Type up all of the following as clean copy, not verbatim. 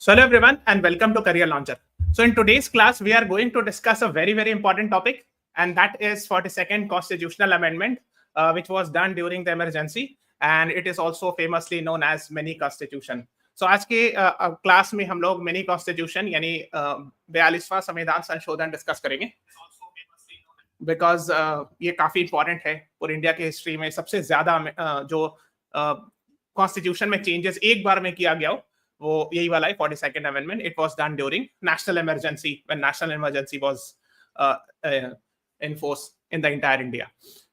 So hello everyone and welcome to Career Launcher. So in today's class, we are going to discuss a very, very important topic, and that is 42nd Constitutional Amendment, which was done during the emergency, and it is also famously known as mini constitution. So आज के class में हम लोग mini constitution यानी 42वां संविधान संशोधन discuss करेंगे because ये काफी इंपॉर्टेंट है और इंडिया के हिस्ट्री में सबसे ज्यादा जो कॉन्स्टिट्यूशन में चेंजेस एक बार में किया गया हो वो यही वाला है 42nd amendment. It was done during national emergency, when national emergency was in force in the entire India.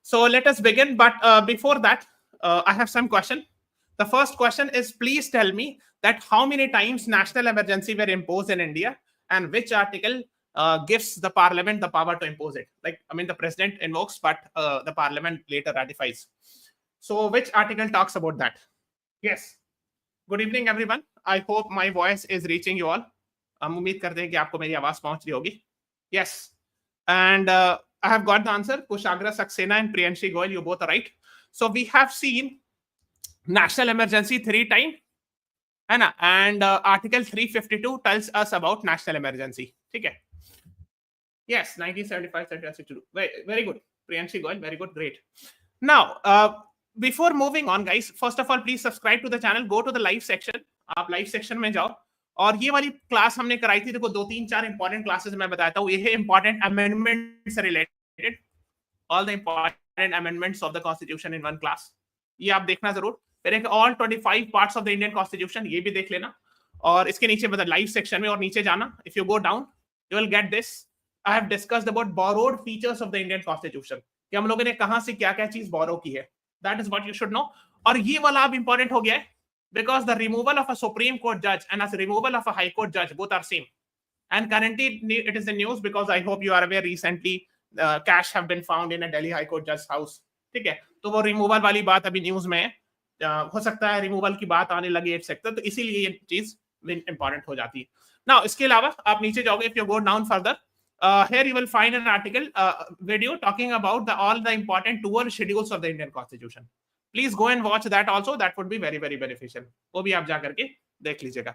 So let us begin, but before that I have some question. The first question is, please tell me that how many times national emergency were imposed in India and which article gives the parliament the power to impose it. Like, I mean, the president invokes, but the parliament later ratifies. So which article talks about that? Yes. Good evening everyone. I hope my voice is reaching you all. हम उम्मीद करते हैं कि आपको मेरी आवाज पहुंच रही होगी. Yes. And I have got the answer. Kushagra Saxena and Priyanshi Goyal, you both are right. So we have seen national emergency 3 times. And Article 352 tells us about national emergency. Okay. Yes, 1975, 1962. Very good. Priyanshi Goyal, very good. Great. Now, before moving on, guys, first of all, please subscribe to the channel. Go to the live section. आप live section में जाओ. और ये वाली class हमने कराई थी. देखो 2-3-4 इंपॉर्टेंट क्लासेस मैं बताता हूँ. ये है इंपॉर्टेंट अमेंडमेंट से related. All the important amendments of the constitution in one class. ये आप देखना जरूर. फिर एक all 25 parts of the Indian constitution, ये भी देख लेना. और इसके नीचे मतलब लाइव सेक्शन में और नीचे जाना. If you go down you will get this. I have discussed about borrowed features of the Indian constitution, कि हम लोगों ने कहां से क्या क्या चीज बोरो की है. That is what you should no. और ये वाला अब इंपॉर्टेंट हो गया है, because the removal of a Supreme Court judge and as removal of a High Court judge both are same. And currently it is in news because I hope you are aware recently cash have been found in a Delhi High Court judge's house. ठीक है, तो वो removal वाली बात अभी news में हो सकता है रिमूवल की बात आने लगी एक सेक्टर, तो इसीलिए ये चीज इंपॉर्टेंट हो जाती है. नाउ इसके अलावा आप नीचे जाओगे, if you go down further, here you will find an article video talking about all the important 12 schedules of the Indian Constitution. Please go and watch that also. That would be very, very beneficial. वो भी आप जा करके देख लीजिएगा.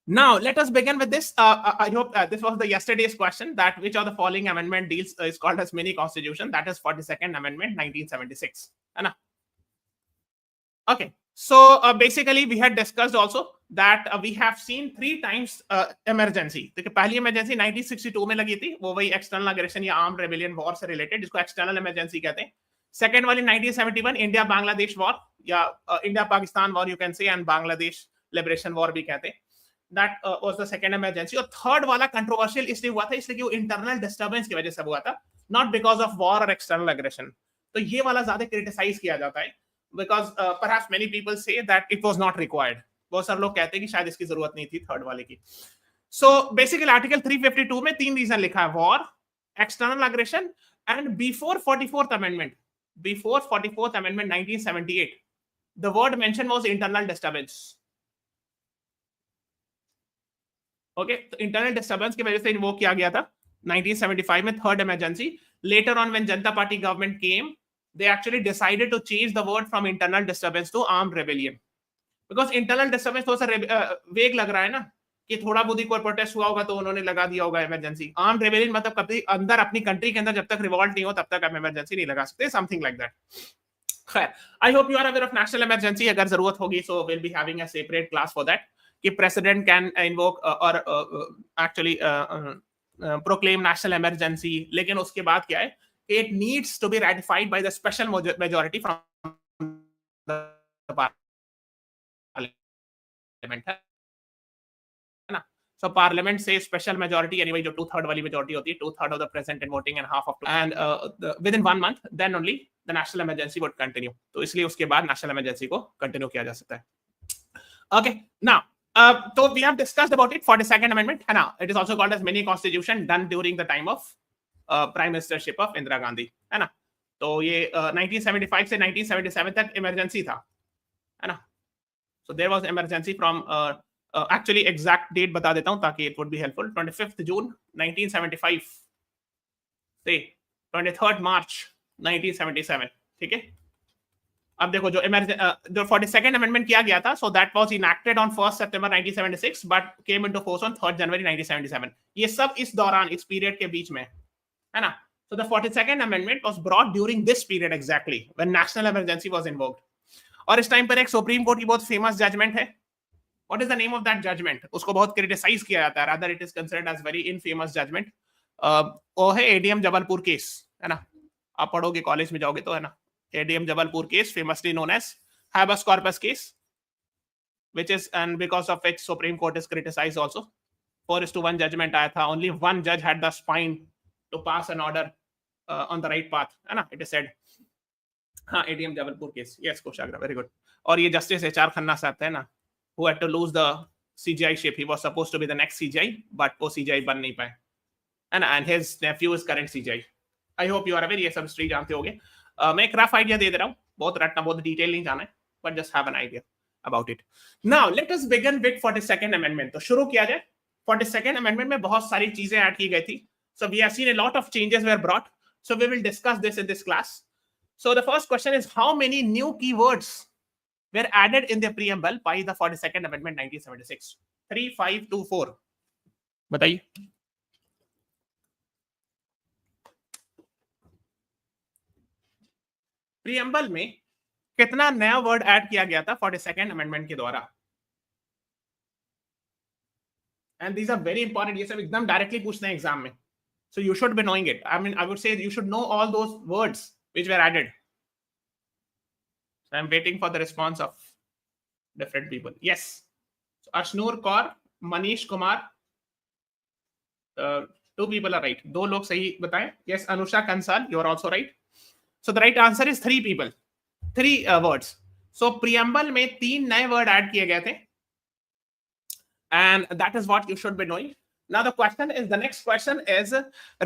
Now let us begin with this. I hope this was the yesterday's question, that which of the following amendment deals is called as mini constitution. That is 42nd amendment 1976. है ना? Okay. So basically we had discussed also that we have seen 3 times emergency. देखिए पहली emergency 1962 में लगी थी, वो वही external aggression या armed rebellion war से related, जिसको external emergency कहते हैं. सेकेंड वाली 1971 इंडिया बांग्लादेश वॉर या India Pakistan war you can say, and Bangladesh liberation war भी कहते हैं. That was the second emergency. और थर्ड वाला कंट्रोवर्शियल इसलिए हुआ था, इसलिए कि वो इंटरनल डिस्टर्बेंस की वजह से हुआ था, नॉट बिकॉज ऑफ वॉर और एक्सटर्नल एग्रेशन. तो ये वाला ज्यादा क्रिटिसाइज किया जाता है because perhaps many people say that it was not required. बहुत सारे लोग कहते हैं कि शायद इसकी जरूरत नहीं थी थर्ड वाले की. सो बेसिकली आर्टिकल 352 में 3 रीजन लिखा है: war, external aggression and before 44th amendment. Before 44th Amendment 1978, the word mentioned was internal disturbance. Okay, तो internal disturbance की वजह से वो किया गया था 1975 में third emergency. Later on, when Janata Party government came, they actually decided to change the word from internal disturbance to armed rebellion. Because internal disturbance थोड़ा सा वेग लग रहा है ना, कि थोड़ा बहुत ही कोई प्रोटेस्ट हुआ होगा तो उन्होंने लगा दिया होगा इमरजेंसी. आर्म रेबेलियन मतलब कभी अंदर अपनी कंट्री के अंदर जब तक रिवॉल्ट नहीं हो तब तक आप इमरजेंसी नहीं लगा सकते, समथिंग लाइक दैट. खैर, I hope you are aware of national emergency. अगर जरूरत होगी so will be having a separate class for that, कि प्रेसिडेंट कैन इन्वोक और एक्चुअली प्रोक्लेम नेशनल इमरजेंसी. लेकिन उसके बाद क्या है, it needs to be ratified by the special majority from the parliament. So Parliament से special majority, anyway, जो 2/3 वाली majority होती है, 2/3 of the present and voting and half of, and within 1 month, then only the national emergency would continue. तो इसलिए उसके बाद national emergency को continue किया जा सकता है. Okay, now, so we have discussed about it. 42nd amendment, है ना? It is also called as mini constitution, done during the time of prime ministership of Indira Gandhi, है ना? तो ये 1975 से 1977 तक emergency था, है ना? So there was emergency from actually exact date बता देता हूं ताकि it would be helpful. 25th June 1975 से 23rd March 1977. ठीक है, अब देखो जो 42nd अमेंडमेंट किया गया था, so that was enacted on 1 September 1976 but came into force on 3 जनवरी 1977. ये सब इस दौरान, इस पीरियड के बीच में है ना. So the 42nd amendment was brought during this period exactly when national emergency was invoked. और इस टाइम पर एक सुप्रीम कोर्ट की बहुत फेमस जजमेंट है. What is the name of that judgment? उसको बहुत क्रिटिसाइज किया जाता है, rather it is considered as very infamous judgment. वो है एडीएम जबलपुर केस, है ना. आप पढ़ोगे कॉलेज में जाओगे तो, है ना. ADM Jabalpur case, famously known as habeas corpus case, which is and because of which Supreme Court is criticized also. 4:1 judgment आया था. Only one judge had the spine to pass an order on the right path, है ना. It is said. हाँ, ADM Jabalpur case. Yes, कोशाग्रा, very good. और ये justice HR Khanna साहब थे ना, who had to lose the CGI ship. He was supposed to be the next CGI, but वो CGI बन नहीं पाए. And his nephew is current CGI. I hope you are aware. ये सब हिस्ट्री जानते होगे. मैं एक रफ आइडिया दे रहा हूँ, बहुत रटना, बहुत डिटेल नहीं जाना है, but just have an idea about it. Now let us begin with 42nd amendment. तो शुरू किया जाए. 42nd amendment में बहुत सारी चीजें ऐड की गई थी. So we have seen a lot of changes were brought. So we will discuss this in this class. So the first question is, how many new keywords were added in the preamble by the 42nd amendment 1976? 3, 5, 2, 4. बताइए. Preamble में कितना नया word add किया गया था 42nd amendment के द्वारा? And these are very important. ये सब एकदम डायरेक्टली पूछते हैं एग्जाम में, so you should be knowing it. I mean I would say you should know all those words which were added. So I am waiting for the response of different people. Yes, Ashnoor Kaur, Manish Kumar, 2 people are right. 2 लोग सही बताएं. Yes, Anusha Kansal, you are also right. So the right answer is 3 people, 3 words. So preamble में 3 नए word add किए गए थे, and that is what you should be knowing. Now the question is, the next question is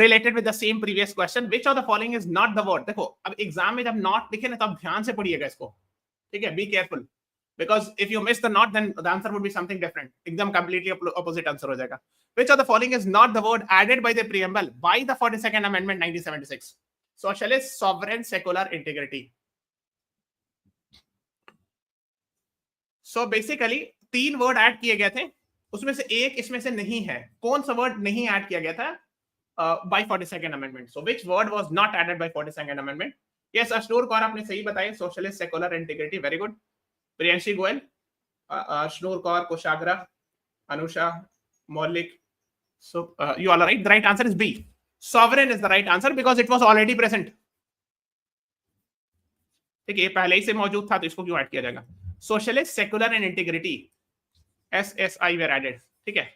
related with the same previous question. Which of the following is not the word? देखो, अब exam में जब not लिखे ना, तो आप ध्यान से पढ़िएगा इसको, ठीक है. Be careful, because if you miss the not, then the answer would be something different. एकदम completely opposite answer हो जाएगा. Which of the following is not the word added by the preamble by the 42nd amendment 1976? Socialist, sovereign, secular, integrity. So basically 3 word add किए गए थे, उसमें से एक इसमें से नहीं है. कौन सा वर्ड नहीं ऐड किया गया था by 42nd amendment? So which word was not added by 42nd amendment? Yes, Ashnoor Kaur आपने सही बताया, socialist, secular, integrity. Very good. Priyanshi Goyal, Ashnoor Kaur, कोशाग्रा, Anusha, मौलिक. So you all are right. The right answer is B. Sovereign is the right answer because it was already present. ठीक है, ये पहले ही से मौजूद था, तो इसको क्यों ऐड किया जाएगा? Socialist, secular and integrity, SSI were added. ठीक है.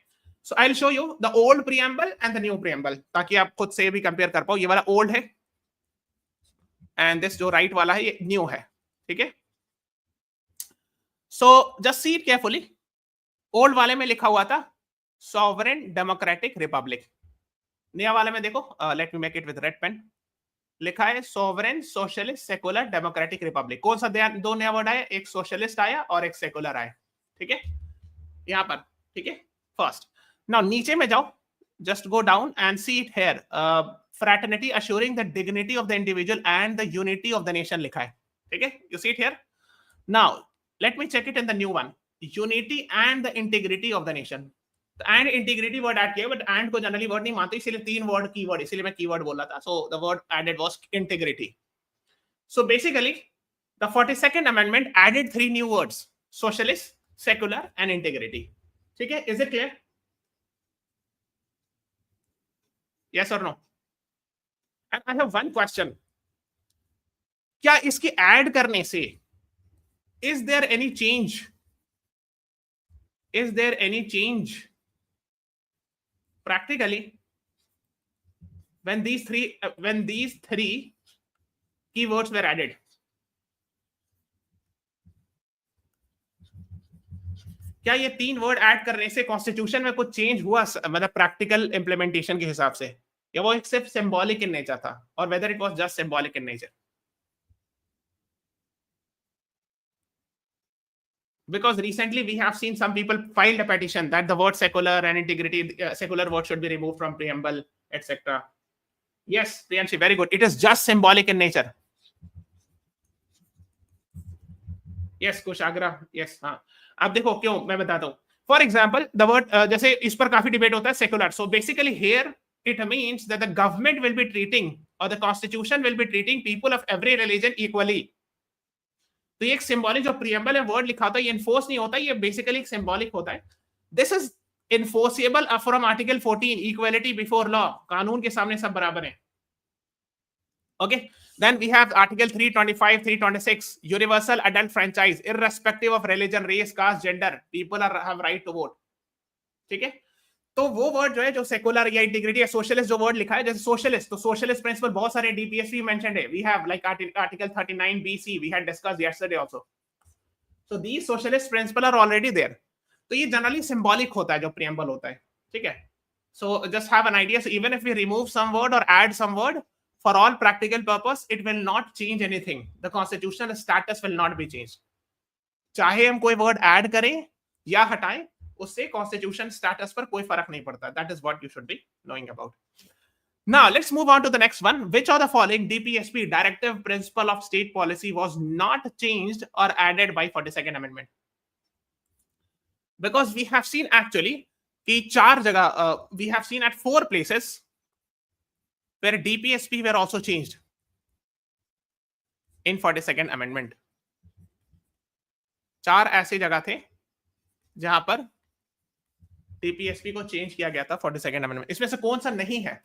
So I'll show you the old preamble and the new preamble, ताकि आप खुद से भी कंपेयर कर पाओ. ये वाला ओल्ड है and this जो राइट वाला है ये न्यू है. ठीक है. So just see it carefully. Old वाले में लिखा हुआ था Sovereign Democratic Republic. नया वाले में देखो, let me make it with red pen, लिखा है sovereign socialist secular democratic republic. कौन सा 2 नया वर्ड आया? एक सोशलिस्ट आया और एक सेकुलर आया. ठीक है, यहां पर. ठीक है, फर्स्ट. नाउ नीचे में जाओ, just go down and see it here. Fraternity assuring the dignity of the individual and the unity of the nation लिखा है. ठीक है, you see it here. Now let me check it in the new one. Unity and the integrity of the nation. And integrity word add किया, but and को generally word नहीं मानते, इसलिए 3 word keyword, इसलिए मैं कीवर्ड बोला था. So the word added was integrity. So basically the 42nd amendment added 3 new words, socialist, secular and integrity. ठीक है, इज इट क्लियर? यस और no? And I have one question. क्या इसके add करने से is there any change? Is there any change practically when these three keywords were added? क्या ये 3 word add करने से कॉन्स्टिट्यूशन में कुछ चेंज हुआ, मतलब प्रैक्टिकल इंप्लीमेंटेशन के हिसाब से, या वो एक सिर्फ सिंबॉलिक इन नेचर था, और whether it was just symbolic in nature? Because recently we have seen some people filed a petition that the word secular and integrity, secular word should be removed from preamble, etc. Yes, Priyanshi, very good. It is just symbolic in nature. Yes Kushagra, yes हाँ। अब देखो क्यों, मैं बताता हूँ। For example the word, जैसे इस पर काफी डिबेट होता है, secular. So basically here it means that the government will be treating or the constitution will be treating people of every religion equally. तो ये एक सिंबॉलिक, जो प्रीएम्बल में वर्ड लिखा होता है, ये इन्फोर्स नहीं होता, ये बेसिकली एक सिंबॉलिक होता है. This is enforceable from article 14, equality before law, कानून के सामने सब बराबर हैं. Okay, then we have article 325, 326, universal adult franchise, irrespective of religion, race, caste, gender, people have right to vote. ठीक है, तो वो वर्ड जो है, जो सेकुलर या इंटीग्रिटी या सोशलिस्ट जो वर्ड लिखा है, जैसे सोशलिस्ट, तो सोशलिस्ट प्रिंसिपल बहुत सारे डीपीएसपी मेंशन्ड है. We have like article 39 B C, we had discussed yesterday also. So these socialist principle are already there. तो ये जनरली सिंबॉलिक होता है जो प्रीएम्बल होता है. ठीक है, so just have an idea. So even if we remove some word और add some word, for all practical purpose, it will not change anything. The constitutional status will not be changed. चाहे हम कोई word add करें या हटाएं, उससे constitution status पर कोई फर्क नहीं पड़ता. That is what you should be knowing about. Now let's move on to the next one. Which of the following DPSP, Directive Principle of State Policy, was not changed or added by 42nd Amendment? Because we have seen actually कि चार जगह, we have seen at 4 places where DPSP were also changed in 42nd Amendment. 4 ऐसे जगह थे जहां पर DPSP को change किया गया था 42nd Amendment. इसमें से कौन सा नहीं है?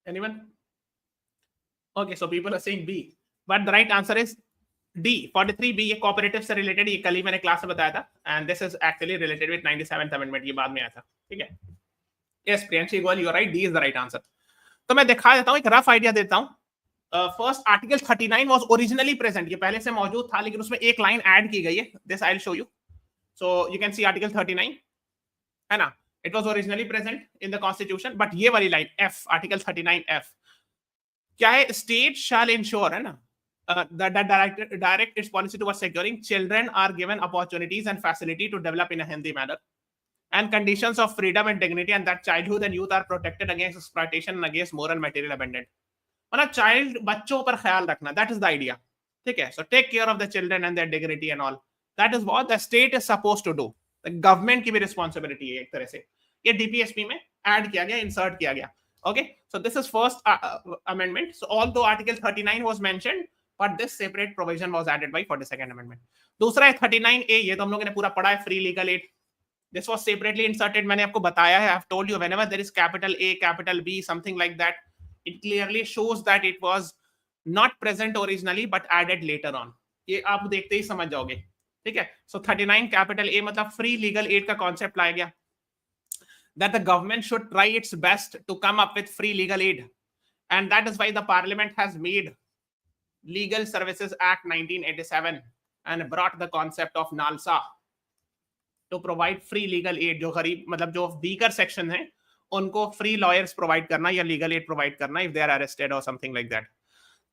Anyone? Okay, so people are saying B, but the right answer is D, 43B. ये कोऑपरेटिव से रिलेटेड, ये कल ही मैंने क्लास में बताया था, and this is actually related with 97th amendment. ये बाद में आया था. ठीक है, yes Priyanshi Goyal, you are right, D is the right answer. तो मैं दिखा देता हूं, एक रफ आइडिया देता हूं. First article 39 was originally present, ये पहले से मौजूद था, लेकिन उसमें एक लाइन ऐड की गई है. This I will show you. So you can see article 39 है ना, it was originally present in the constitution, but ये वाली लाइन एफ, आर्टिकल 39F क्या है? स्टेट शैल इंश्योर, है ना, that direct its policy towards securing children are given opportunities and facility to develop in a healthy manner and conditions of freedom and dignity, and that childhood and youth are protected against exploitation and against moral material abandonment. मतलब child, बच्चों पर ख्याल रखना, that is the idea. ठीक है, so take care of the children and their dignity and all. That is what the state is supposed to do. The government की भी responsibility है एक तरह से. ये DPSP में ऐड किया गया, इंसर्ट किया गया. Okay, so this is first amendment. So although article 39 was mentioned, but this separate provision was added by 42nd Amendment. दूसरा है 39A, ये तो हम लोगों ने पूरा पढ़ा है, free legal aid. This was separately inserted. मैंने आपको बताया है, I have told you whenever there is capital A, capital B, something like that, it clearly shows that it was not present originally but added later on. ये आप देखते ही समझ जाओगे. ठीक है, so 39 capital A मतलब free legal aid का concept लाया गया, that the government should try its best to come up with free legal aid, and that is why the Parliament has made Legal Services Act 1987 and brought the concept of NALSA to provide free legal aid. जो गरीब, मतलब जो weaker section है, उनको free lawyers provide करना या legal aid provide करना if they are arrested or something like that.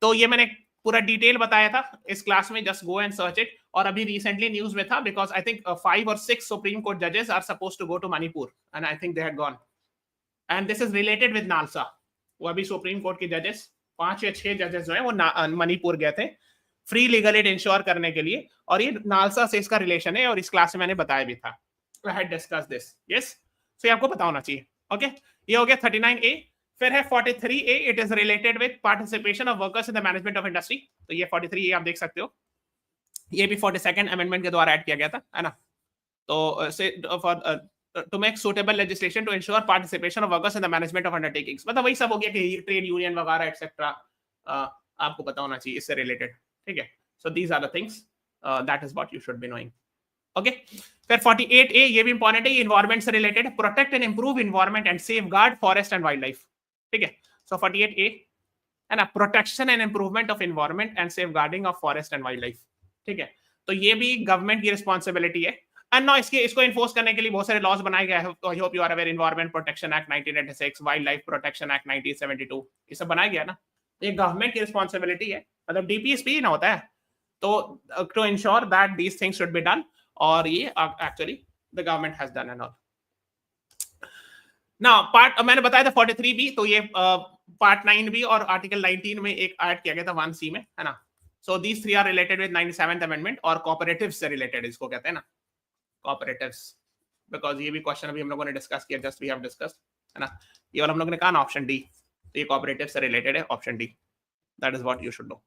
तो ये मैंने पूरा डिटेल बताया था इस क्लास में, just go and search it. और अभी recently news में था, because I think 5 or 6 Supreme Court judges are supposed to go to Manipur, and I think they had gone. And this is related with NALSA. वो अभी Supreme Court के judges, 5 या 6 जजेस जो है वो मणिपुर गए थे फ्री लीगल एड इंश्योर करने के लिए, और ये नालसा से इसका रिलेशन है, और इस क्लास में मैंने बताया भी था. I had discussed this. Yes, so ये आपको पता होना चाहिए. ओके, ये हो गया 39A. फिर है 43A, it is related with participation of workers in the management of industry. तो ये 43A आप देख सकते हो, ये भी 42nd अमेंडमेंट के द्वारा ऐड किया गया था, है ना. तो to make suitable legislation to ensure participation of workers in the management of undertakings. मतलब वही सब हो गया कि ट्रेड यूनियन वगैरह एक्सेट्रा आपको पता होना चाहिए इससे रिलेटेड. ठीक है, so these are the things that is what you should be knowing. Okay, फिर 48A, ये भी इंपॉर्टेंट है, इन्वायरमेंट से related, protect and improve environment and safeguard forest and wild life. ठीक है, so 48A है ना, protection and improvement of environment and safeguarding of forest and wild life. ठीक है, तो ये भी गवर्नमेंट की रिस्पॉन्सिबिलिटी है. एंड नो इसको इन्फोर्स करने के लिए बहुत सारे लॉज बनाए गए हैं. I hope you are aware, environment protection act 1986, wild life protection act 1972, ये सब बनाया गया ना. ये गवर्नमेंट की रिस्पॉन्सिबिलिटी है, मतलब डीपीएसपी ना होता है, तो to ensure that these things should be done, और ये actually the government has done and all. ना पार्ट मैंने बताया था 43 भी, तो ये पार्ट 9 भी और आर्टिकल 19 में एक ऐड किया गया था 1C में, है ना. So these three are related with 97th amendment और कोऑपरेटिव्स से रिलेटेड इसको कहते हैं ना, कोऑपरेटिव्स, बिकॉज ये भी क्वेश्चन अभी हम लोगों ने डिस्कस किया, जस्ट वी हैव डिस्कस्ड, है ना. ये वाला हम लोगों ने कहा ना ऑप्शन डी, तो ये कोऑपरेटिव से रिलेटेड है, option D, that is what you should no.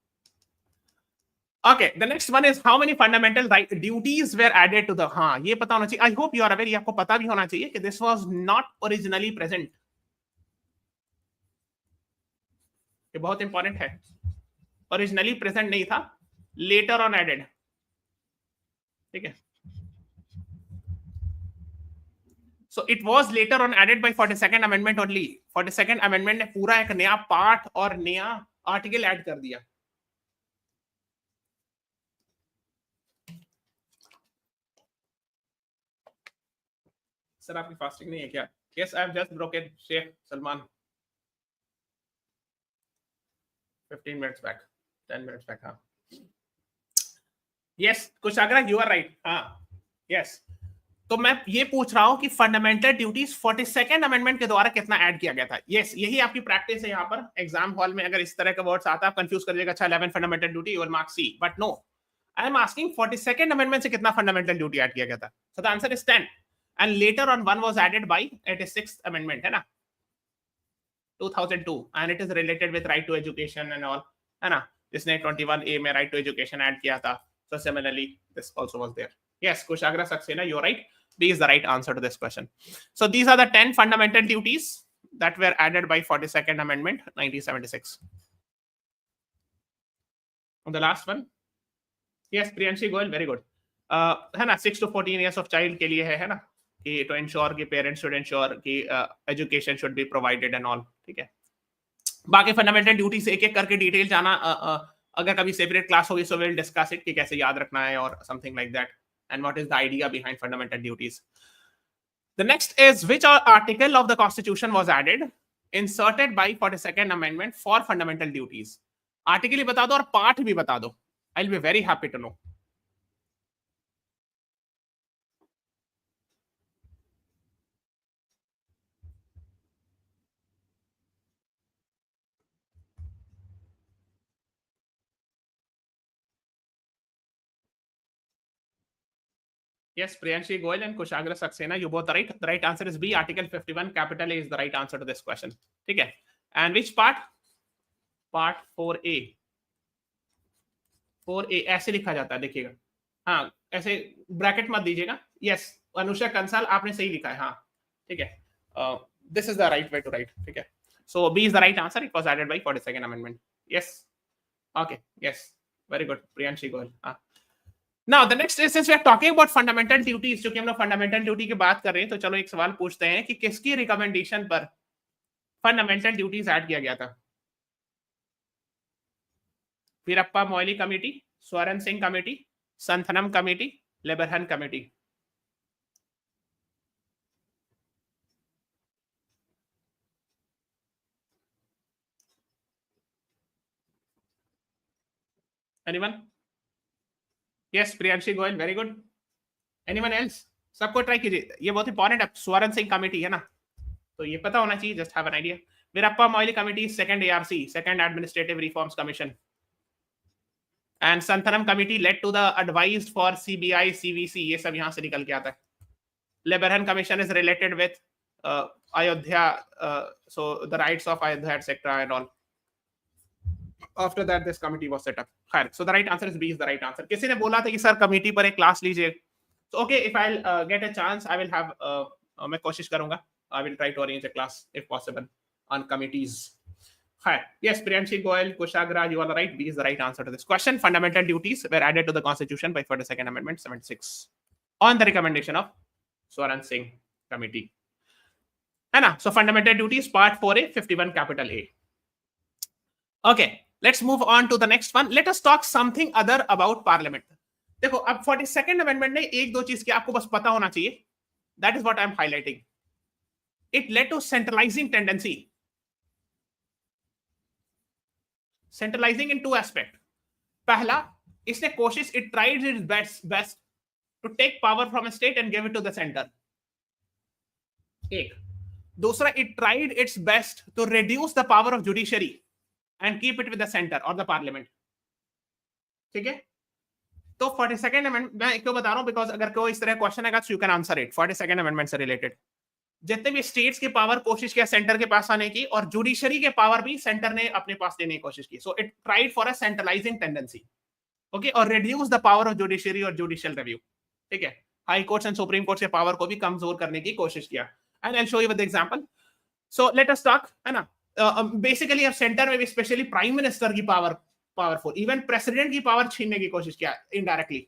Okay, the next one is how many fundamental right duties were added to the. हाँ, ये पता होना चाहिए. I hope you are aware, ये आपको पता भी होना चाहिए कि this was not originally present. ये बहुत इंपॉर्टेंट है. ओरिजिनली प्रेजेंट नहीं था, लेटर ऑन एडेड. ठीक है. So it was later on added by 42nd amendment only. 42nd amendment ने पूरा एक नया पार्ट और नया आर्टिकल ऐड कर दिया. सर आपकी फास्टिंग नहीं है क्या? Yes, I have just broken. Sheikh Salman. 15 minutes back, 10 minutes back. हाँ. Yes, Kushagra, you are right. हाँ. Yes. तो मैं ये पूछ रहा हूं कि फंडामेंटल ड्यूटीज 42nd अमेंडमेंट के द्वारा कितना ऐड किया गया था. यस, यही आपकी प्रैक्टिस है यहाँ पर एग्जाम हॉल में. अगर इस तरह का वर्ड्स आता है, आप कंफ्यूज कर जाएगा. अच्छा, 11 fundamental duty, you will mark C, but no, I am asking 42nd amendment से कितना फंडामेंटल ड्यूटी ऐड किया गया था. So the answer is 10, and later on one was added by 86th amendment, है ना, 2002, and it is related with right to education and all, है ना, जिसने 21A में राइट टू एजुकेशन ऐड किया था. So similarly this also was there. Yes, Kushagra Saxena, you are right. B is the right answer to this question. So these are the 10 fundamental duties that were added by 42nd Amendment 1976. And the last one, yes, Priyanshi Goel, very good. है ना, 6 to 14 years of child के लिए है ना, कि to ensure कि parents should ensure कि education should be provided and all. ठीक है. बाकी fundamental duties एक एक करके डिटेल जाना, अगर कभी सेपरेट क्लास होगी, so we'll discuss it कि कैसे याद रखना है और something like that. And what is the idea behind fundamental duties. The next is which article of the Constitution was added, inserted by 42nd Amendment for fundamental duties. Article ही बता दो और part भी बता दो. I'll be very happy to know. Yes, Priyanshi Goel and Kushagra Saxena, you both are right. The right answer is B. Article 51, capital A is the right answer to this question. ठीक है. And which part? Part 4A. 4A ऐसे लिखा जाता है, देखिएगा. हाँ, ऐसे bracket मत दीजिएगा. Yes, अनुषा कंसाल, आपने सही लिखा है. हाँ, ठीक है. This is the right way to write. ठीक है. So B is the right answer. It was added by 42nd Amendment. Yes. Okay. Yes. Very good. Priyanshi Goel. हाँ. Now the next is, since we are talking about fundamental duties, क्योंकि हम लोग fundamental duty की बात कर रहे हैं, तो चलो एक सवाल पूछते हैं कि किसकी रिकमेंडेशन पर फंडामेंटल ड्यूटीज ऐड किया गया था. Veerappa Moily committee, Swaran Singh committee, Santhanam committee, Liberhan committee. Anyone? Yes, Priyanshi Goel, very good. Anyone else? सबको ट्राई कीजिए, ये बहुत इंपॉर्टेंट है. स्वरण सिंह कमेटी है ना, तो ये पता होना चाहिए. Just have an idea. Veerappa Moily committee, second ARC, second administrative reforms commission. And Santhanam committee led to the advise for CBI, CVC, ये सब यहाँ से निकल के आता है. Liberhan commission is related with Ayodhya, so the rights of Ayodhya etc and all. After that this committee was set up. खैर, so the right answer is B is the right answer. किसी ने बोला था कि सर कमेटी पर एक class लीजिए. So okay, if I'll get a chance, I will have मैं कोशिश करूंगा. I will try to arrange a class if possible on committees. खैर, yes, Priyanshi Goel, Kushagra, you are right. B is the right answer to this question. Fundamental duties were added to the Constitution by 42nd Amendment 76 on the recommendation of Swaran Singh Committee. है ना? So fundamental duties, part 4A, 51 capital A. Okay. Let's move on to the next one. Let us talk something other about Parliament. देखो, अब 42nd Amendment ने एक दो चीज की आपको बस पता होना चाहिए. That is what I am highlighting. It led to centralizing tendency. Centralizing in two aspects. पहला, इसने कोशिश, it tried its best to take power from a state and give it to the center. एक. दूसरा, it tried its best to reduce the power of judiciary and keep it with the center or the parliament. ठीक है, तो 42nd amendment मैं क्यों बता रहा हूं, बिकॉज अगर कोई इस तरह क्वेश्चन आएगा तो you can answer it. 42nd amendment से रिलेटेड जितने भी स्टेट्स की पावर कोशिश किया सेंटर के पास आने की, और जुडिशरी के पावर भी सेंटर ने अपने पास लेने की कोशिश की. So it tried for a centralising tendency, okay, और reduce the power of judiciary और जुडिशियल रिव्यू. ठीक है, high courts and supreme court के पावर को भी कमजोर करने की कोशिश किया. And I will show you with example. So let us talk, है ना, बेसिकली अब सेंटर में भी स्पेशली प्राइम मिनिस्टर की पावरफुल, इवन प्रेसिडेंट की पावर छीनने की कोशिश किया indirectly.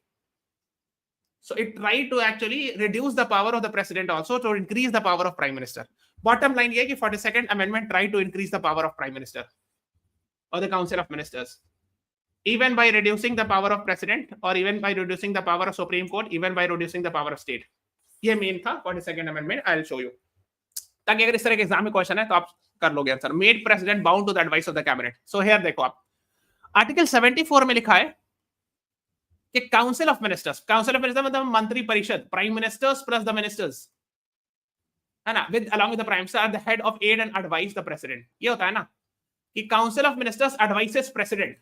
So it tried to actually reduce the power of the president also to increase the power of prime minister. Bottom line ये कि 42nd amendment tried to increase the power of prime minister or the council of ministers, even by reducing the power of president, or even by reducing the power of supreme court, even by reducing the power of state. ये main था 42nd amendment. I'll show you, ताकि अगर इस तरह के exam में question है तो आप कर लोगे answer. Made president bound to the advice of the cabinet. So here देखो आप, आर्टिकल 74 में लिखा है कि काउंसिल ऑफ मिनिस्टर्स मतलब मंत्री परिषद, prime ministers plus the ministers, है ना, with along with the prime minister are the head of aid and advice the president. ये होता है ना कि council of ministers advises president.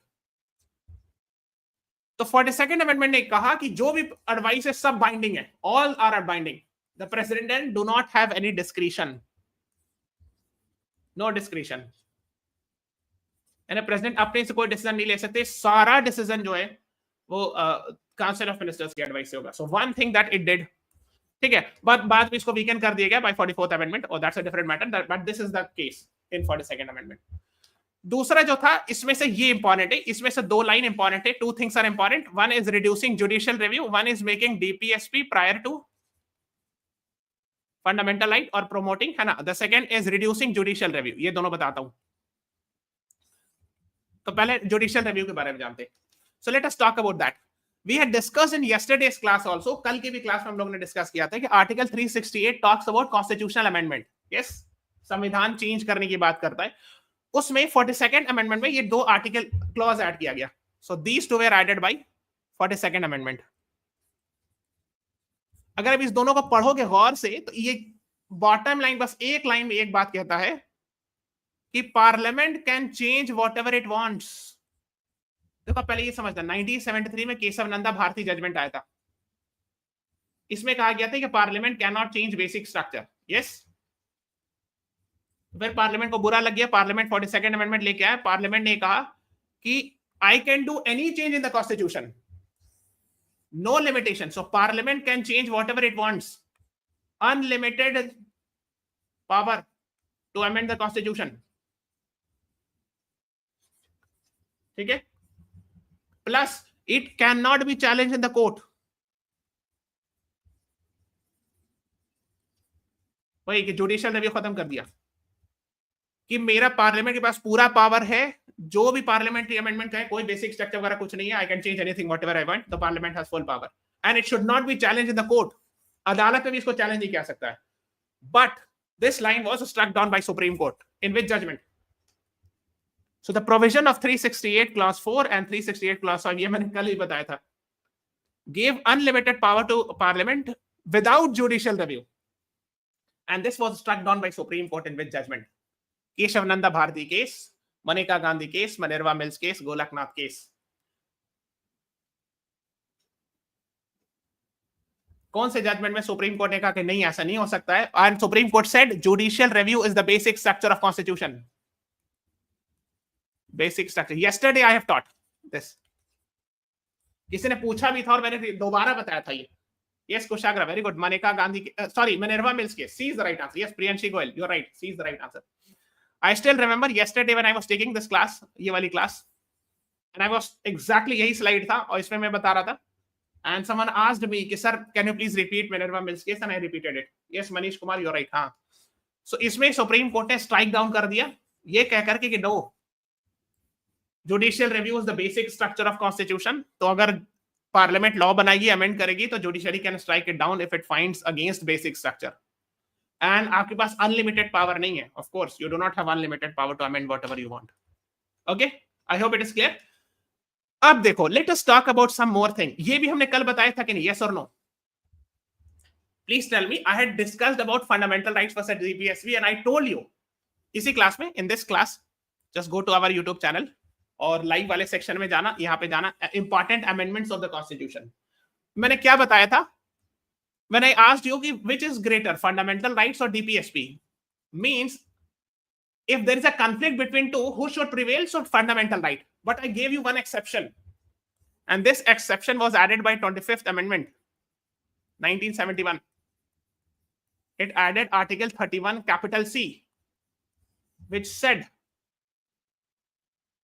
तो 42nd अमेंडमेंट ने कहा कि जो भी एडवाइस है सब बाइंडिंग है, all are binding. The president do not have any discretion, no discretion. यानी प्रेसिडेंट अपने से कोई डिसीजन नहीं ले सकते, सारा डिसीजन जो है वो काउंसिल ऑफ मिनिस्टर्स की एडवाइस से होगा. So one thing that it did, ठीक है, बट बाद में इसको वीकेंड कर दिया गया बाय 44th अमेंडमेंट, और that's a different matter, but this is the case in 42nd amendment. दूसरा जो था इसमें से ये इंपॉर्टेंट है, इसमें से दो लाइन इंपॉर्टेंट है. Two things are important. One is reducing judicial review, one is making DPSP prior to fundamental right और प्रोमोटिंग, है ना. The second is reducing judicial review. ये दोनों बताता हूं. तो पहले जुडिशियल रिव्यू के बारे में जानते हैं. So let us talk about that. We had discussed in yesterday's class also, कल की भी क्लास में हम लोगों ने डिस्कस किया था कि article 368 talks about constitutional amendment. Yes, संविधान चेंज करने की बात करता है. उसमें 42nd अमेंडमेंट में ये दो आर्टिकल क्लॉज ऐड किया गया. So these two were added by 42nd amendment. अगर अब इस दोनों को पढ़ोगे गौर से तो ये बॉटम लाइन बस एक लाइन में एक बात कहता है कि parliament can change whatever it wants. देखो पहले ये समझना, 1973 में केशव नंदा भारती जजमेंट आया था. इसमें कहा गया था कि parliament can not change basic structure. Yes, फिर पार्लियामेंट को बुरा लग गया, पार्लियामेंट 42nd अमेंडमेंट लेके आया. पार्लियामेंट ने कहा कि I can do any change in the constitution, no limitation. So parliament can change whatever it wants, unlimited power to amend the constitution. ठीक है, plus it can not be challenge in the court. वही कि judicial review खत्म कर दिया कि मेरा parliament के पास पूरा पावर है, जो भी पार्लियामेंट्री अमेंडमेंट का है, कोई बेसिक स्ट्रक्चर वगैरह कुछ नहीं है. I can change anything whatever I want. The parliament has full power and it should not be challenge in the court. अदालत में भी इसको चैलेंज नहीं किया सकता है. But this line was struck down by supreme court in which judgment. So the provision of 368 clause 4 and 368 clause 5, ये मैंने कल ही बताया था, gave unlimited power to parliament without judicial review, and this was struck down by Supreme Court in which judgment? Kesavananda Bharati case, Maneka Gandhi case, Minerva Mills case, Golaknath case. कौन से judgement में supreme court ने कहा कि नहीं ऐसा नहीं हो सकता है, and Supreme Court said judicial review is the basic structure of constitution. Basic structure. yesterday I have taught this. किसी ने पूछा भी था और मैंने दोबारा बताया था ये. yes Kushagra, very good. Maneka Gandhi, sorry, Minerva Mills case. C is the right answer. yes, Priyanshi Goyal, you're right. C is the right answer. I still remember yesterday when I was taking this class, ये वाली class, and I was exactly यही slide था और इसमें मैं बता रहा था, and someone asked me कि sir can you please repeat Minerva Mills case, and I repeated it. yes Manish Kumar, you're right. हाँ, so इसमें सुप्रीम कोर्ट ने स्ट्राइक डाउन कर दिया ये कह करके कि no, judicial review is the basic structure of constitution. तो अगर पार्लियामेंट लॉ बनाएगी, अमेंड करेगी, तो judiciary can strike it down if it finds against basic structure. And आपके पास अनलिमिटेड पावर नहीं है. Of course you do not have unlimited power to amend whatever you want. Okay, I hope it is clear. अब देखो, let us talk about some more thing. ये भी हमने कल बताया था कि नहीं, यस और no. Please tell me. I had discussed about fundamental rights versus DPSP, and I told you इसी क्लास में, in this class, just go to our YouTube channel और लाइव वाले सेक्शन में जाना, यहाँ पे जाना, important amendments of the Constitution. मैंने क्या बताया था? When I asked you which is greater, fundamental rights or DPSP, means if there is a conflict between two, who should prevail? So fundamental right. But I gave you one exception, and this exception was added by 25th Amendment, 1971. It added Article 31, capital C, which said,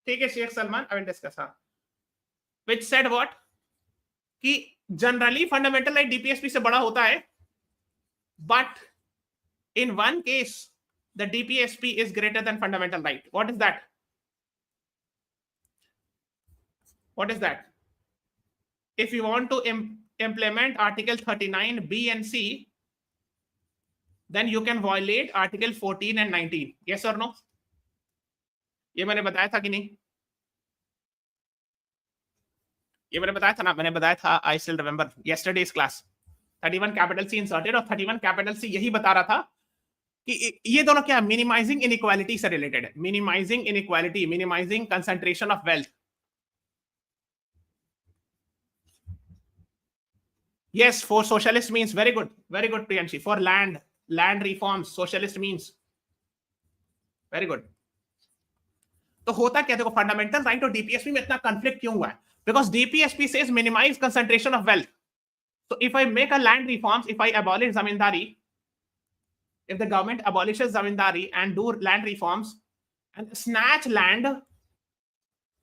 ठीक है Sheikh Salman, I will discuss, which said what? कि generally fundamental right DPSP से बड़ा होता है, but in one case the DPSP is greater than fundamental right. What is that? What is that? If you want to implement Article 39 B and C, then you can violate Article 14 and 19. Yes or no? ये मैंने बताया था कि नहीं? ये मैंने बताया था ना, मैंने बताया था, I still remember yesterday's class. 31 capital C inserted, और 31 capital C यही बता रहा था कि ये दोनों क्या, मिनिमाइजिंग इनइक्वालिटी से रिलेटेड है. Minimising inequality, minimising concentration of wealth. Yes, for socialist means very good Priyanshi. For land reforms, socialist means very good. तो होता क्या, देखो फंडामेंटल राइट और डीपीएसपी में इतना कंफ्लिक्ट क्यों हुआ है? Because DPSP says minimize concentration of wealth. So if I make a land reforms, if I abolish zamindari, if the government abolishes zamindari and do land reforms and snatch land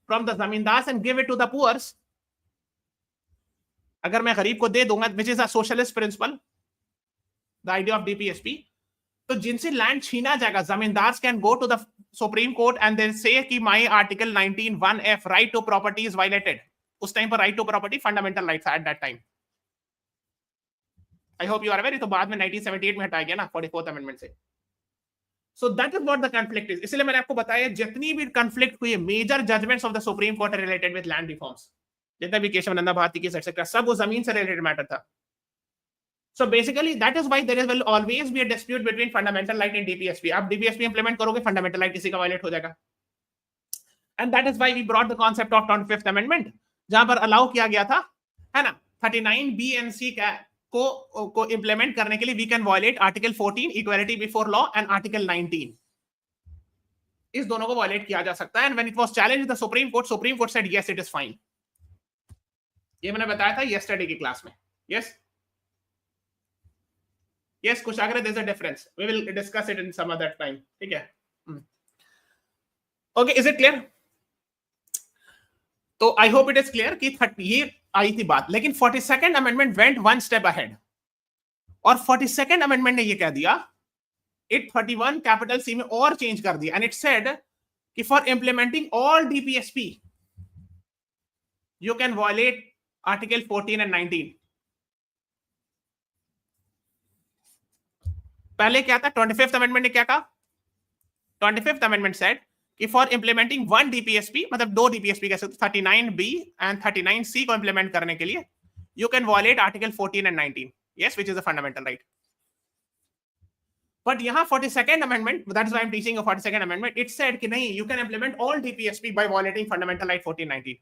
from the zamindars and give it to the poor, अगर मैं गरीब को दे दूंगा, which is a socialist principle, the idea of DPSP, तो जिनसे land छीना जाएगा, zamindars can go to the supreme court and they say कि my article 19(1)(f right to property is violated. उस टाइम पर right to property fundamental right था at that time. I hope you are aware. तो बाद में 1978 में हटाया गया ना 44th अमेंडमेंट से. So that is what the conflict is. इसलिए मैंने आपको बताया जितनी भी कॉन्फ्लिक्ट हुई है, major judgments of the supreme court related with land reforms, जितना भी केशवानंद भारती केस एक्सेट्रा, सब वो जमीन से रिलेटेड मैटर था. So basically that is why there will always be a dispute between fundamental right and DPSP. आप DPSP implement करोगे, fundamental right किसी का violate हो जाएगा. And that is why we brought the concept of 25th Amendment, जहां पर allow किया गया था, है ना, 39 B and C को implement करने के लिए we can violate Article 14 equality before law and Article 19. इस दोनों को violate किया जा सकता है. And when it was challenged the Supreme Court said yes, it is fine. ये मैंने बताया था yesterday की क्लास में. Yes. Yes, Kushagra, there's a difference. We will discuss it in some other time. ठीक है? Okay, is it clear? तो I hope it is clear कि ये आई थी बात, लेकिन 42nd Amendment went one step ahead. और 42nd Amendment ने ये कह दिया, it 31 capital C में और चेंज कर दिया, and it said कि for implementing all DPSP, you can violate Article 14 and 19. पहले क्या था? 25th अमेंडमेंट ने क्या कहा? 25th अमेंडमेंट सेड कि फॉर इंप्लीमेंटिंग वन डीपीएसपी, मतलब दो डीपीएसपी कह सकते, 39B एंड 39C को इंप्लीमेंट करने के लिए you can violate article 14 and 19. Yes, which is a fundamental right. But यहां 42nd amendment, that is why I am teaching 42nd amendment, it said कि नहीं, you can implement all DPSP by violating fundamental right 14, 19.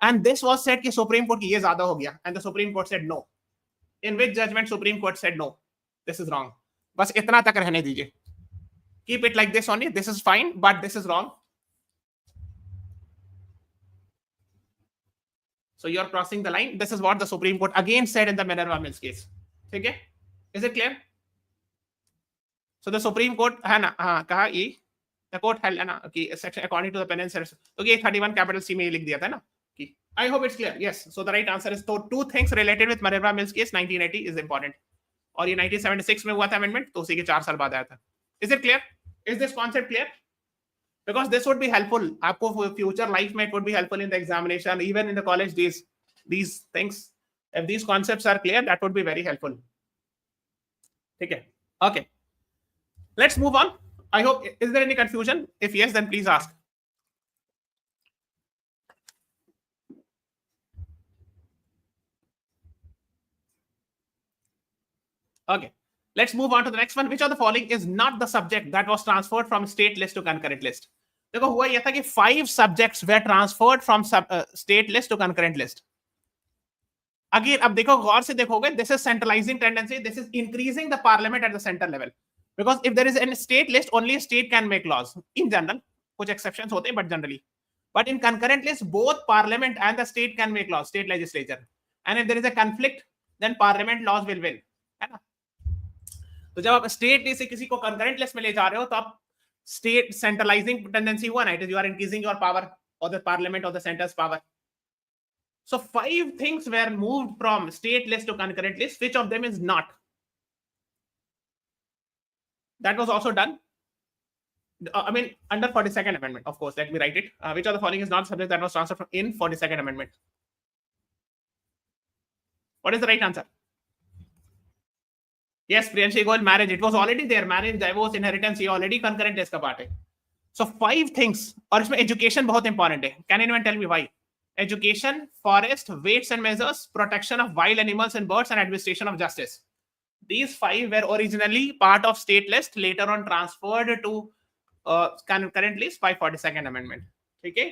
And this was said कि supreme court की ये ज्यादा हो गया, and the supreme court said no. In which judgment supreme court said no, this is wrong. बस इतना तक रहने दीजिए. Keep it like this only. This is fine, but this is wrong. So you're crossing the line. This is what the Supreme Court again said in the Minerva Mills case. Okay? Is it clear? So the Supreme Court है ना, हाँ कहा ये the court held है ना कि section according to the penance. तो ये 31 capital C में ये लिख दिया था ना कि I hope it's clear. Yes. So the right answer is तो two things related with Minerva Mills case 1980 is important. और ये 1976 में हुआ था अमेंडमेंट, तो उसी के 4 साल बाद आया था. Is it clear? Is this concept clear? Because this would be helpful. आपको future life में it would be helpful in the examination, even in the college days. These things, if these concepts are clear, that would be very helpful. ठीक है? Okay. Let's move on. I hope, is there any confusion? If yes, then please ask. Okay, let's move on to the next one. Which of the following is not the subject that was transferred from state list to concurrent list? देखो हुआ यह था कि 5 subjects were transferred from state list to concurrent list. Again, अब देखो गौर से देखोगे, this is centralizing tendency. This is increasing the parliament at the center level. Because if there is a state list, only a state can make laws. In general, कुछ exceptions होते हैं, but generally. But in concurrent list, both parliament and the state can make laws, state legislature. And if there is a conflict, then parliament laws will win. है ना? तो जब आप state list से किसी को कंकरेंट लिस्ट में ले जा रहे हो तो आप स्टेट सेंट्रलाइजिंग टेंडेंसी हुआ ना, it is you are increasing your power और द पार्लियामेंट और the centre's power. So 5 things were moved from state list to concurrent list. Which of them is not? That was also done. I mean, under 42nd Amendment, of course. Let me write it. Which of the following is not subject that was transferred from in 42nd Amendment? What is the right answer? Yes, Priyanshi Goel, marriage. It was already there. Marriage, divorce, inheritance, ये already concurrent list का part है. So 5 things. और इसमें education बहुत important है. Can anyone tell me why? Education, forest, weights and measures, protection of wild animals and birds, and administration of justice. These 5 were originally part of state list, later on transferred to concurrent list by 42nd Amendment. ठीक है?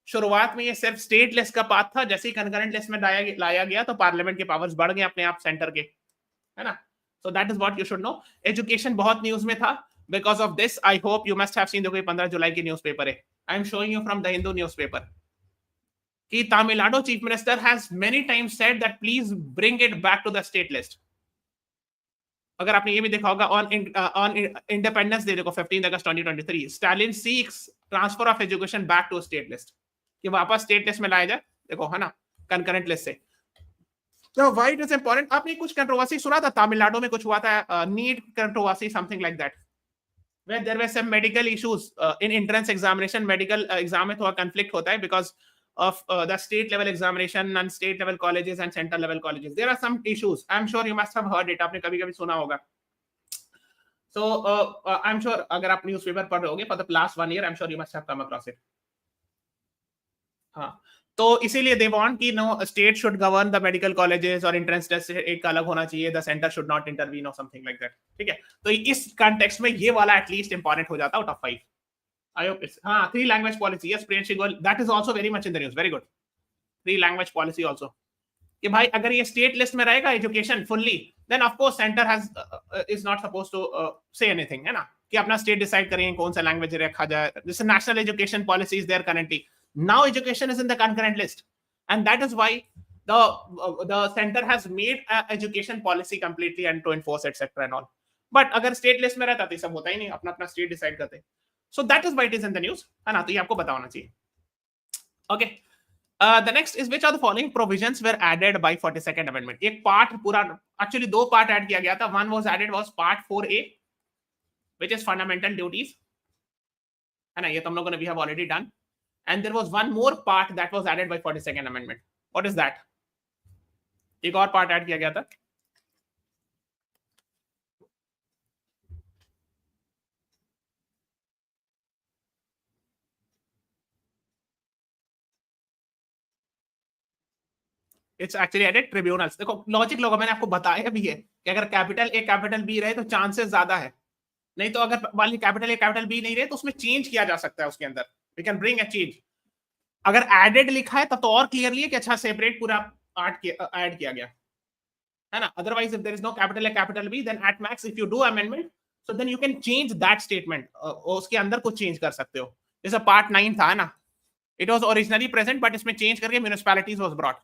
शुरुआत में ये सिर्फ state list का part था. जैसे ही concurrent list में लाया गया तो पार्लियामेंट के पावर्स बढ़ गए अपने आप सेंटर के, है ना? So that is what you should know. Education बहुत न्यूज में था. Because of this, I hope you must have seen देखो 15 जुलाई की न्यूज़पेपर है. I am showing you from the Hindu newspaper. कि Tamil Nadu chief minister has many times said that please bring it back to the state list. अगर आपने ये भी देखा होगा ऑन इंडिपेंडेंस डे देखो 15 August 2023 Stalin seeks transfer of education back to state list, कि वापस स्टेट लिस्ट में लाया जाए. देखो है ना, कंकरेंट लिस्ट से. तो व्हाई इट इज इंपॉर्टेंट. आपने कुछ कंट्रोवर्सी सुना था तमिलनाडु में, कुछ हुआ था NEET controversy something like that, where there were some medical issues in entrance examination. Medical exam में थोड़ा कंफ्लिक्ट होता है because of the state level examination and state level colleges and center level colleges. There are some issues. I'm sure you must have heard it. आपने कभी-कभी सुना होगा. So I'm sure अगर आप न्यूज़पेपर पढ़ रहे होगे for the last 1 year, I'm sure you must have come across it. हाँ, तो इसीलिए they want कि no state should govern the medical colleges और entrance test एक अलग होना चाहिए. The center should not intervene or something like that. ठीक है, तो इस context में ये वाला at least important हो जाता out of 5. I hope it's 3 language policy. Yes, Priyanshi Goel, that is also very much in the news. Very good. 3 language policy also. कि भाई अगर ये state list में रहेगा education fully, then of course center has is not supposed to say anything, है ना, कि अपना state decide करें कौन सा language रखा जाए. This is national education policy is there currently. Now education is in the concurrent list, and that is why the center has made education policy completely and to enforce etc and all. But अगर state list में रहता तो ये सब होता ही नहीं, अपना अपना state decide करते. So that is why it is in the news, है ना, तो ये आपको पता होना चाहिए. Okay. The next is which of the following provisions were added by 42nd Amendment? एक पार्ट पूरा, actually 2 पार्ट ऐड किया गया था. One was added was part 4A, which is fundamental duties, है ना, ये तुम लोगों ने we have already done. And there was one more part that was added by 42nd Amendment. What is that? एक और पार्ट ऐड किया गया था. It's actually added tribunals. देखो लॉजिक लोगों मैंने आपको बताया भी है कि अगर कैपिटल ए कैपिटल बी रहे तो चांसेस ज्यादा है, नहीं तो अगर वाली कैपिटल ए कैपिटल बी नहीं रहे तो उसमें चेंज किया जा सकता है उसके अंदर. We can bring a change. अगर एडेड लिखा है तो और क्लियरली है कि अच्छा सेपरेट पूरा ऐड किया गया, है ना. Otherwise if there is no capital A capital B then at max if you do amendment so then you can change that statement, उसके अंदर कुछ चेंज कर सकते हो. जैसे पार्ट 9 था ना, it was originally present but इसमें चेंज करके म्युनिसिपैलिटीज वाज ब्रॉट,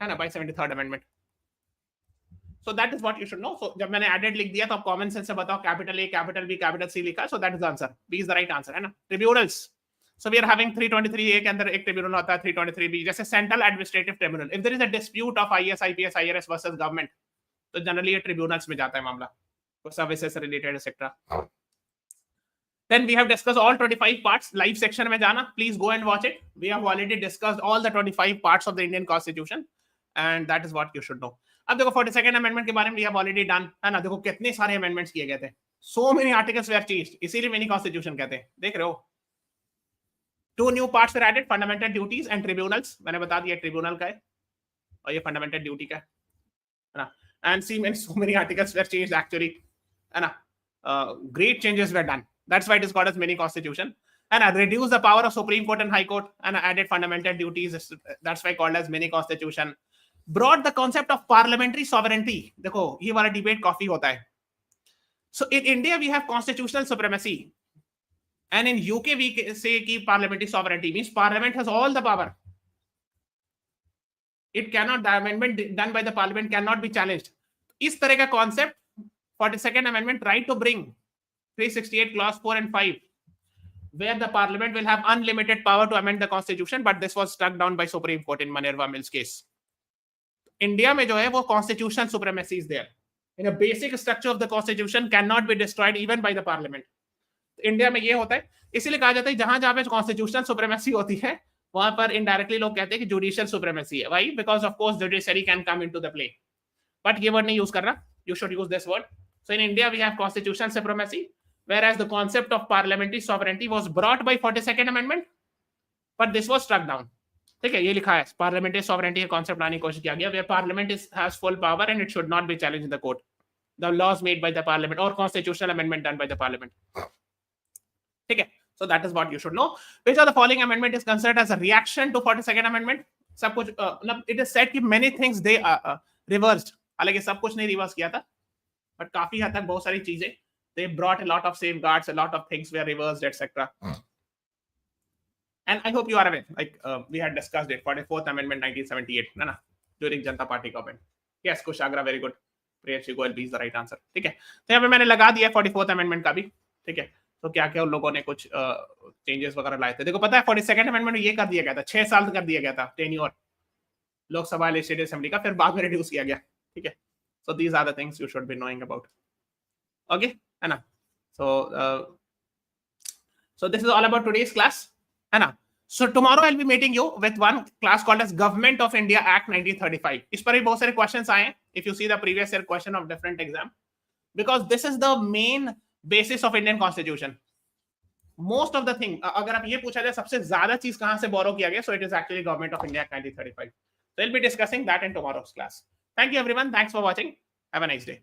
है ना, by 73rd amendment. So that is what you should know. So जब मैंने एडेड लिख दिया तो आप कॉमन सेंस से बताओ capital A capital B capital C लिखा है, so that is the answer. B is the right answer, है ना. Tribunals, so we are having 323A के अंदर एक ट्रिब्यूनल होता है, 323B जैसे central administrative tribunal. If there is a dispute of IAS IPS IRS versus government तो generally ये ट्रिब्यूनल्स में जाता है मामला, for services related etcetera. Then we have discussed all 25 parts. Live section में जाना, please go and watch it. We have already discussed all the 25 parts of the Indian Constitution, and that is what you should know. अब देखो 42nd Amendment के बारे में we have already done, है ना. देखो कितने सारे amendments किए गए थे. So many articles were changed. इसीलिए mini constitution कहते हैं. देख रहे हो. 2 new parts were added: fundamental duties and tribunals. मैंने बता दिया ट्रिब्यूनल का है और ये fundamental duty का है ना. and see so many articles were changed actually, and great changes were done. That's why it is called as mini constitution. And reduce the power of Supreme Court and High Court and added fundamental duties. That's why called as mini constitution. Brought the concept of parliamentary sovereignty. देखो ये वाला debate काफी होता है. So in India we have constitutional supremacy, and in UK we say कि parliamentary sovereignty means parliament has all the power. It cannot, the amendment done by the parliament cannot be challenged. इस तरह का concept 42nd amendment tried to bring 368 clause 4 and 5, where the parliament will have unlimited power to amend the constitution, but this was struck down by Supreme Court in Minerva Mills case. India में जो है वो constitutional supremacy is there. In a basic structure of the constitution cannot be destroyed even by the parliament. India में ये होता है, इसीलिए कहा जाता है जहां जहां पे constitutional supremacy होती है वहां पर indirectly लोग कहते हैं कि judicial supremacy है. Why? Because of course judiciary can come into the play. But ये word नहीं use करना. You should use this word. So in India we have constitutional supremacy, whereas the concept of parliamentary sovereignty was brought by 42nd amendment, but this was struck down. ठीक है, ये लिखा है parliamentary sovereignty का concept लाने की कोशिश किया गया, where parliament has full power and it should not be challenged in the court. The laws made by the parliament or constitutional amendment done by the parliament. ठीक है, so that is what you should know. Which of the following amendment is considered as a reaction to 42nd amendment? सब कुछ it is said कि many things they reversed. हालांकि सब कुछ नहीं reverse किया था, but काफी हद तक बहुत सारी चीजें they brought a lot of safeguards, a lot of things were reversed, etc. And I hope you are aware, like we had discussed it, 44th Amendment 1978, na, during Janata Party government. Yes, Kushagra, very good. Priyashi Goel B is the right answer. ठीक है, तो यहाँ पे मैंने लगा दिया 44th Amendment का भी. ठीक है, तो क्या क्या उन लोगों ने कुछ चेंजेस वगैरह लाए थे. देखो पता है 42nd Amendment में ये कर दिया गया था, 6 साल कर दिया गया था टेन्योर लोकसभा लेजिस्लेटिव असेंबली का, फिर बाद में रिड्यूस किया गया. ठीक है, so these are the things you should be knowing about. Okay, है ना. So this is all about today's class. है ना. So tomorrow I'll be meeting you with one class called as Government of India Act 1935. इस पर भी बहुत सारे questions आए हैं. If you see the previous year question of different exam, because this is the main basis of Indian Constitution. Most of the thing, अगर आप ये पूछा जाए सबसे ज्यादा चीज कहाँ से borrow किया गया, so it is actually Government of India Act 1935. So we'll be discussing that in tomorrow's class. Thank you everyone. Thanks for watching. Have a nice day.